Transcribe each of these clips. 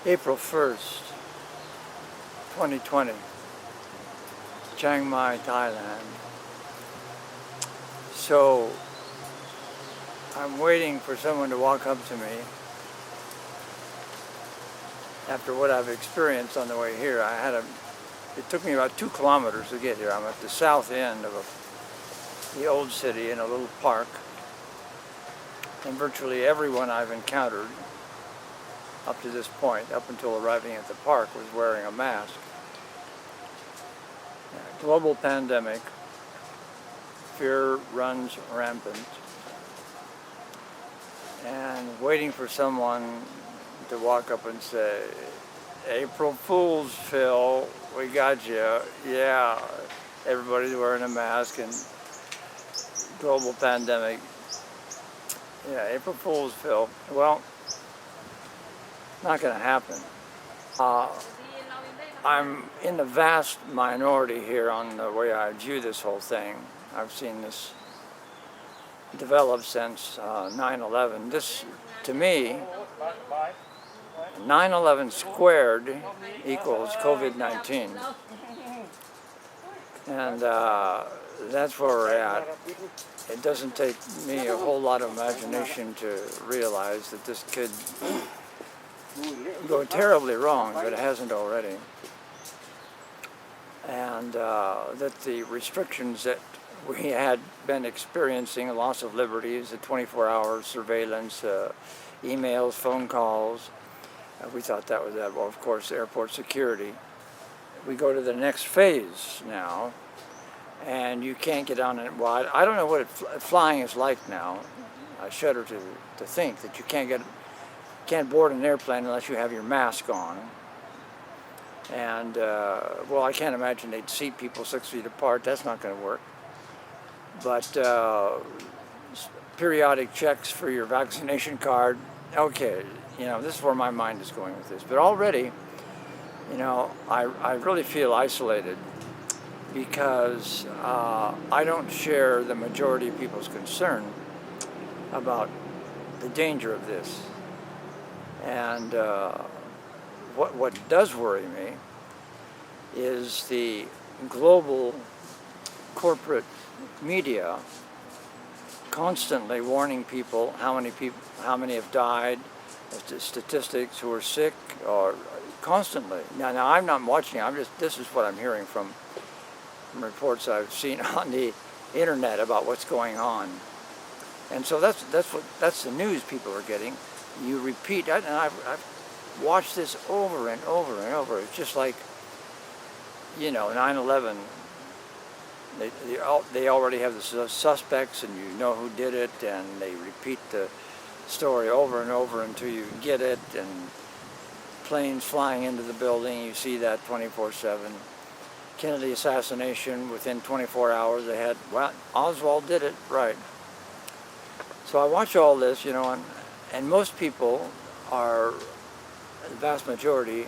April 1st, 2020, Chiang Mai, Thailand. So I'm waiting for someone to walk up to me. After what I've experienced on the way here, it took me about 2 kilometers to get here. I'm at the south end of the old city in a little park. And virtually everyone I've encountered up to this point, up until arriving at the park, was wearing a mask. Global pandemic, fear runs rampant, and waiting for someone to walk up and say, "April Fool's, Phil, we got you." Yeah, everybody's wearing a mask and global pandemic. Yeah, April Fool's, Phil. Well, not going to happen. I'm in the vast minority here on the way I view this whole thing. I've seen this develop since 9/11. This, to me, 9/11 squared equals COVID-19. And that's where we're at. It doesn't take me a whole lot of imagination to realize that this could go terribly wrong, but it hasn't already. And that the restrictions that we had been experiencing, loss of liberties, the 24-hour surveillance, emails, phone calls, we thought that was that. Well, of course, airport security. We go to the next phase now, and you can't get on it. Well, I don't know what flying is like now. I shudder to think that you can't board an airplane unless you have your mask on. And, well, I can't imagine they'd seat people 6 feet apart. That's not going to work. But periodic checks for your vaccination card, okay, this is where my mind is going with this. But already, I really feel isolated because I don't share the majority of people's concern about the danger of this. And what does worry me is the global corporate media constantly warning people how many have died, statistics who are sick, or constantly. Now I'm not watching. This is what I'm hearing from reports I've seen on the internet about what's going on. And so that's the news people are getting. You repeat, and I've watched this over and over and over. It's just like, 9/11. They already have the suspects, and you know who did it, and they repeat the story over and over until you get it. And planes flying into the building, you see that 24/7. Kennedy assassination, within 24 hours they had, well, Oswald did it, right. So I watch all this, and most people are, the vast majority,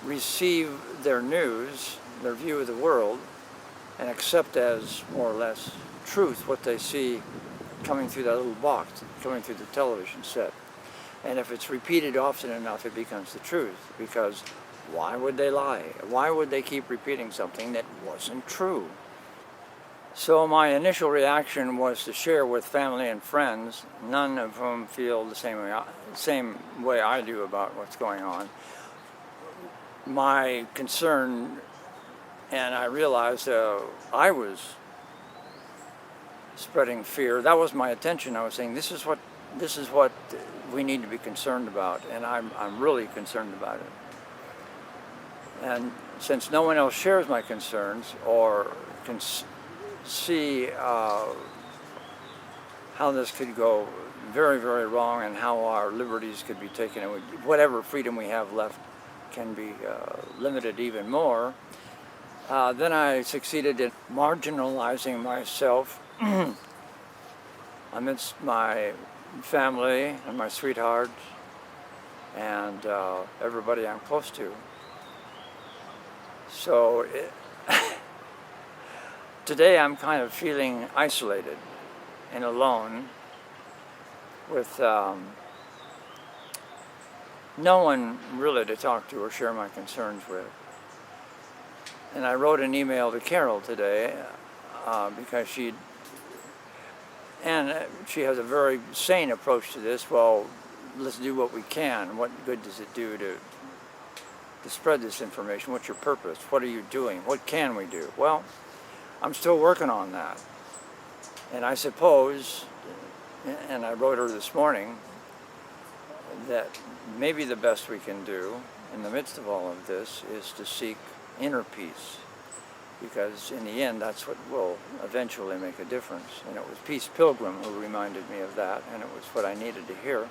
receive their news, their view of the world, and accept as more or less truth what they see coming through that little box, coming through the television set. And if it's repeated often enough, it becomes the truth. Because why would they lie? Why would they keep repeating something that wasn't true? So my initial reaction was to share with family and friends, none of whom feel the same way I do about what's going on. My concern, and I realized I was spreading fear. That was my intention. I was saying, this is what we need to be concerned about, and I'm really concerned about it. And since no one else shares my concerns or can see how this could go very, very wrong, and how our liberties could be taken, and whatever freedom we have left can be limited even more, then I succeeded in marginalizing myself amidst my family and my sweetheart and everybody I'm close to. So today I'm kind of feeling isolated and alone with no one really to talk to or share my concerns with. And I wrote an email to Carol today because she has a very sane approach to this. Well, let's do what we can. What good does it do to spread this information? What's your purpose? What are you doing? What can we do? Well, I'm still working on that. And I suppose, and I wrote her this morning, that maybe the best we can do in the midst of all of this is to seek inner peace, because in the end that's what will eventually make a difference. And it was Peace Pilgrim who reminded me of that, and it was what I needed to hear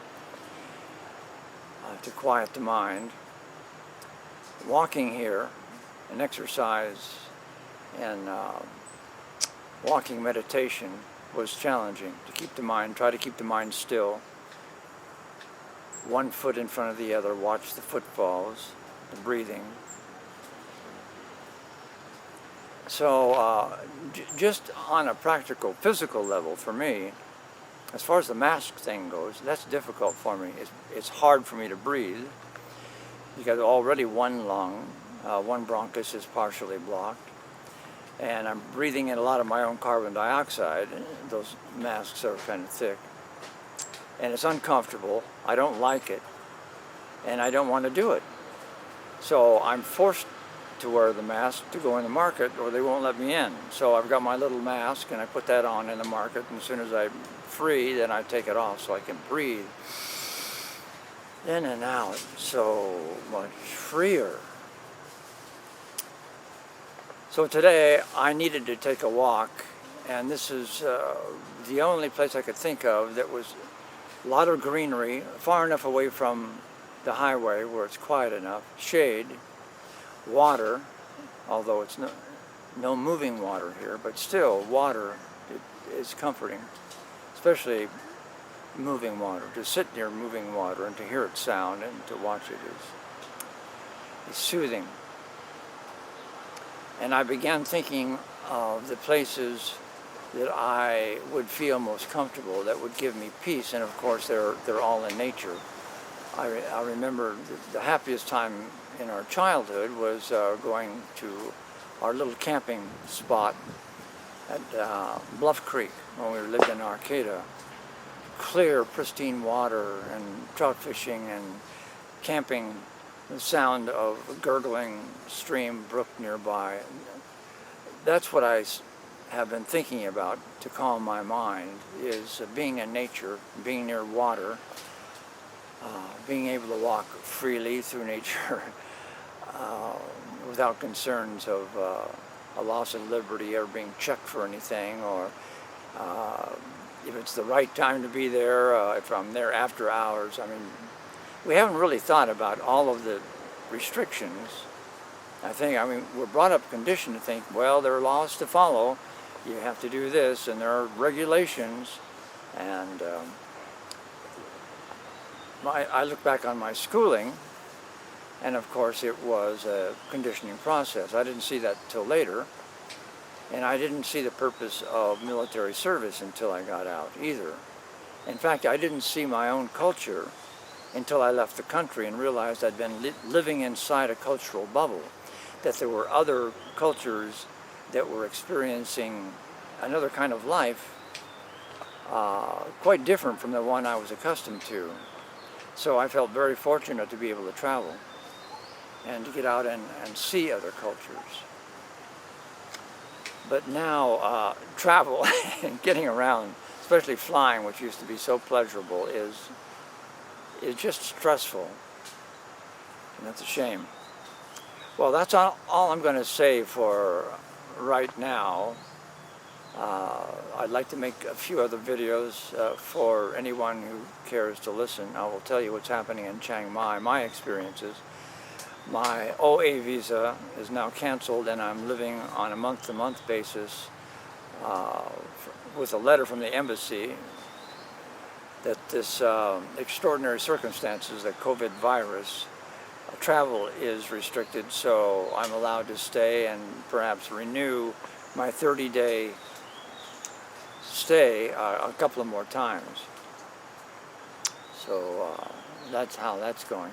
to quiet the mind. Walking here, and exercise and walking meditation was challenging to keep the mind, try to keep the mind still. One foot in front of the other, watch the footfalls, the breathing. So just on a practical, physical level for me, as far as the mask thing goes, that's difficult for me. It's hard for me to breathe because already one lung, one bronchus is partially blocked. And I'm breathing in a lot of my own carbon dioxide. Those masks are kind of thick. And it's uncomfortable. I don't like it. And I don't want to do it. So I'm forced to wear the mask to go in the market or they won't let me in. So I've got my little mask and I put that on in the market. And as soon as I'm free, then I take it off so I can breathe in and out so much freer. So today I needed to take a walk, and this is the only place I could think of that was a lot of greenery, far enough away from the highway where it's quiet enough, shade, water, although it's no moving water here, but still water is comforting, especially moving water. To sit near moving water and to hear it sound and to watch it is soothing. And I began thinking of the places that I would feel most comfortable, that would give me peace, and of course they're all in nature. I remember the happiest time in our childhood was going to our little camping spot at Bluff Creek when we lived in Arcata. Clear, pristine water and trout fishing and camping, the sound of a gurgling stream, brook nearby. That's what I have been thinking about to calm my mind, is being in nature, being near water, being able to walk freely through nature without concerns of a loss of liberty or being checked for anything, or if it's the right time to be there, if I'm there after hours. I mean, we haven't really thought about all of the restrictions. I mean, we're brought up conditioned to think, well, there are laws to follow. You have to do this, and there are regulations. And I look back on my schooling, and of course it was a conditioning process. I didn't see that till later. And I didn't see the purpose of military service until I got out either. In fact, I didn't see my own culture until I left the country and realized I'd been living inside a cultural bubble, that there were other cultures that were experiencing another kind of life quite different from the one I was accustomed to. So I felt very fortunate to be able to travel and to get out and see other cultures. But now travel and getting around, especially flying, which used to be so pleasurable, is just stressful. And that's a shame. Well, that's all I'm going to say for right now. I'd like to make a few other videos for anyone who cares to listen. I will tell you what's happening in Chiang Mai, my experiences. My OA visa is now canceled, and I'm living on a month-to-month basis with a letter from the embassy that this extraordinary circumstances, the COVID virus, travel is restricted, so I'm allowed to stay and perhaps renew my 30-day stay a couple of more times. So that's how that's going.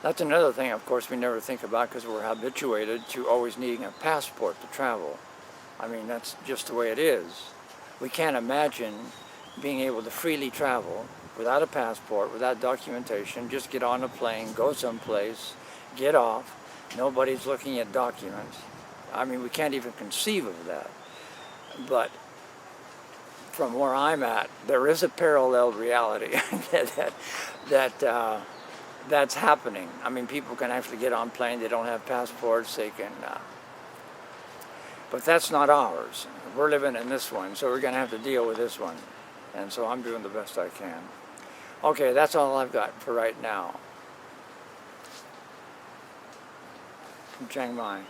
That's another thing, of course, we never think about because we're habituated to always needing a passport to travel. I mean, that's just the way it is. We can't imagine being able to freely travel without a passport, without documentation, just get on a plane, go someplace, get off, nobody's looking at documents. I mean, we can't even conceive of that. But from where I'm at, there is a parallel reality that's happening. I mean, people can actually get on plane, they don't have passports, they can, but that's not ours. We're living in this one, so we're gonna have to deal with this one. And so I'm doing the best I can. Okay, that's all I've got for right now. From Chiang Mai.